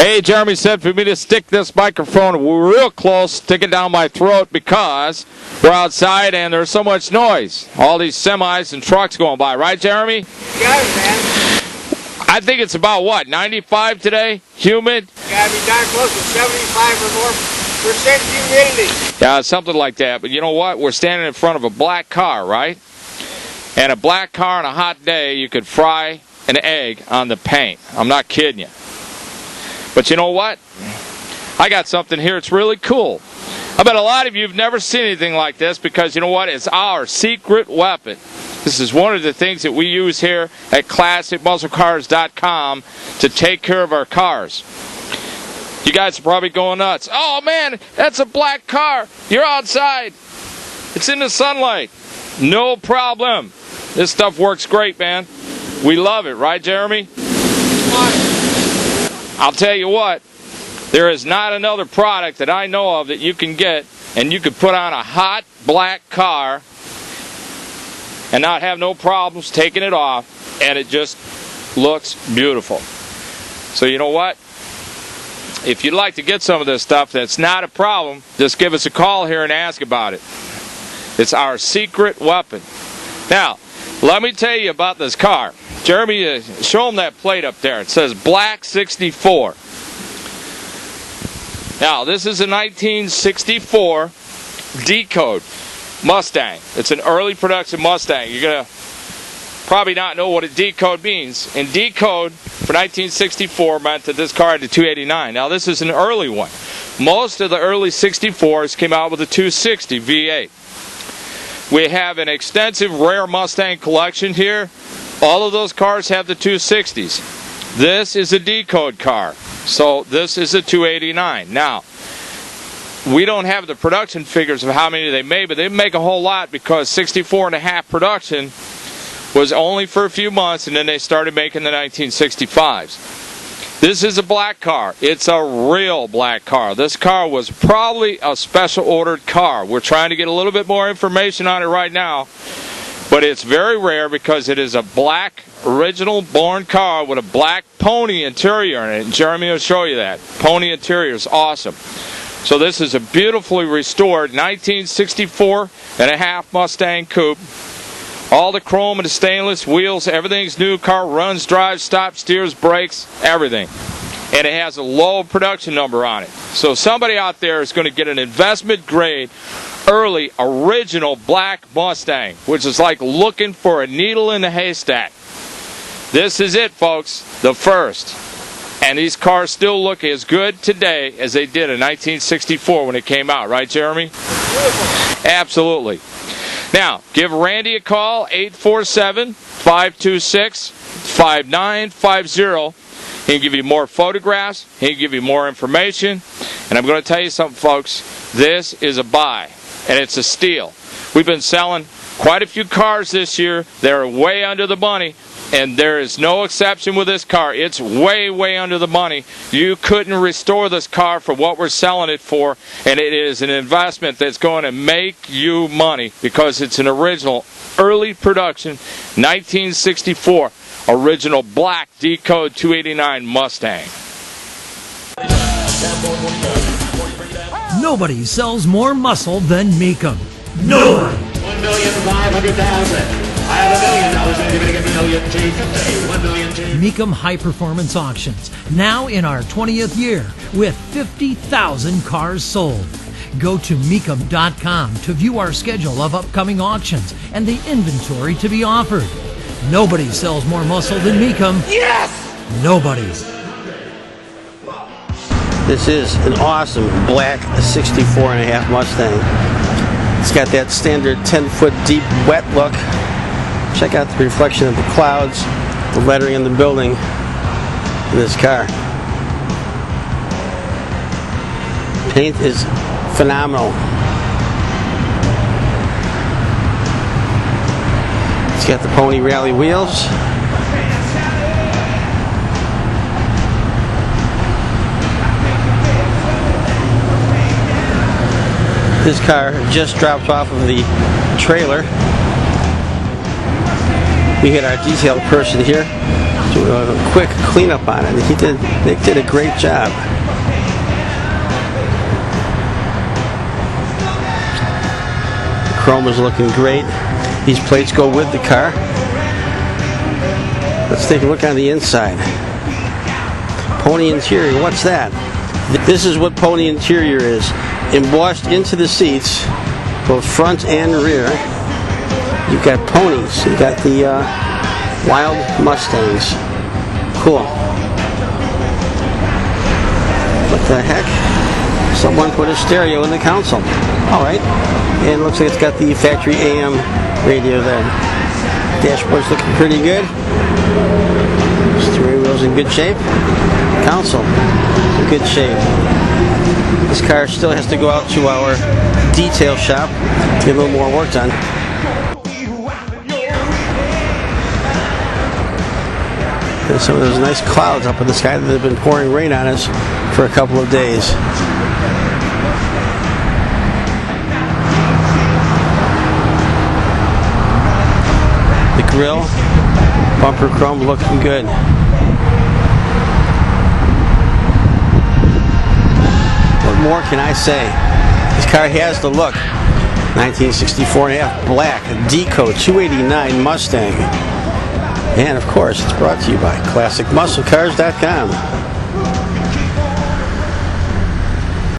Hey, Jeremy said for me to stick this microphone real close, stick it down my throat, because we're outside and there's so much noise. All these semis and trucks going by. Right, Jeremy? You got it, man. I think it's about, what, 95 today? Humid? Gotta be darn close to 75 or more % humidity. Yeah, something like that. But you know what? We're standing in front of a black car, right? And a black car on a hot day, you could fry an egg on the paint. I'm not kidding you. But you know what? I got something here. It's really cool. I bet a lot of you have never seen anything like this, because you know what? It's our secret weapon. This is one of the things that we use here at ClassicMuscleCars.com to take care of our cars. You guys are probably going nuts. Oh man, that's a black car. You're outside. It's in the sunlight. No problem. This stuff works great, man. We love it, right, Jeremy? I'll tell you what, there is not another product that I know of that you can get and you can put on a hot black car and not have no problems taking it off, and it just looks beautiful. So you know what? If you'd like to get some of this stuff, that's not a problem. Just give us a call here and ask about it. It's our secret weapon. Now, let me tell you about this car. Jeremy, show them that plate up there. It says Black 64. Now, this is a 1964 D-code Mustang. It's an early production Mustang. You're going to probably not know what a D-code means. And D-code for 1964 meant that this car had a 289. Now, this is an early one. Most of the early 64s came out with a 260 V8. We have an extensive rare Mustang collection here. All of those cars have the 260s. This is a D-code car, so this is a 289. Now, we don't have the production figures of how many they made, but they make a whole lot, because 64.5 production was only for a few months, and then they started making the 1965s. This is a black car. It's a real black car. This car was probably a special ordered car. We're trying to get a little bit more information on it right now. But it's very rare, because it is a black, original born car with a black pony interior in it. And Jeremy will show you that. Pony interior is awesome. So this is a beautifully restored 1964.5 Mustang Coupe. All the chrome and the stainless wheels, everything's new. Car runs, drives, stops, steers, brakes, everything. And it has a low production number on it. So somebody out there is going to get an investment grade early original black Mustang, which is like looking for a needle in a haystack. This is it, folks, the first. And these cars still look as good today as they did in 1964 when it came out, right, Jeremy? Beautiful. Absolutely. Now, give Randy a call, 847-526-5950. He can give you more photographs. He can give you more information. And I'm going to tell you something, folks. This is a buy, and it's a steal. We've been selling quite a few cars this year. They're way under the money, and there is no exception with this car. It's way, way under the money. You couldn't restore this car for what we're selling it for, and it is an investment that's going to make you money, because it's an original, early production, 1964, original black D-code 289 Mustang. Nobody sells more muscle than Mecum. No one. 1,500,000. I have $1 million. $1 million. Mecum High Performance Auctions, now in our 20th year with 50,000 cars sold. Go to Mecum.com to view our schedule of upcoming auctions and the inventory to be offered. Nobody sells more muscle than Mecum. Yes! Nobody. This is an awesome black 64.5 Mustang. It's got that standard 10-foot deep wet look. Check out the reflection of the clouds, the lettering in the building in this car. Paint is phenomenal. It's got the Pony Rally wheels. This car just dropped off of the trailer. We had our detail person here to a quick cleanup on it. Nick did a great job. Chrome is looking great. These plates go with the car. Let's take a look on the inside. Pony interior, what's that? This is what pony interior is. Embossed into the seats, both front and rear. You've got ponies. You've got the Wild Mustangs. Cool. What the heck? Someone put a stereo in the console. Alright. And it looks like it's got the factory AM radio there. Dashboard's looking pretty good. Steering wheel's in good shape. Console in good shape. This car still has to go out to our detail shop to get a little more work done. There's some of those nice clouds up in the sky that have been pouring rain on us for a couple of days. The grill, bumper chrome looking good. What more can I say? This car has the look. 1964 and a half black D-Code 289 Mustang. And of course, it's brought to you by ClassicMuscleCars.com.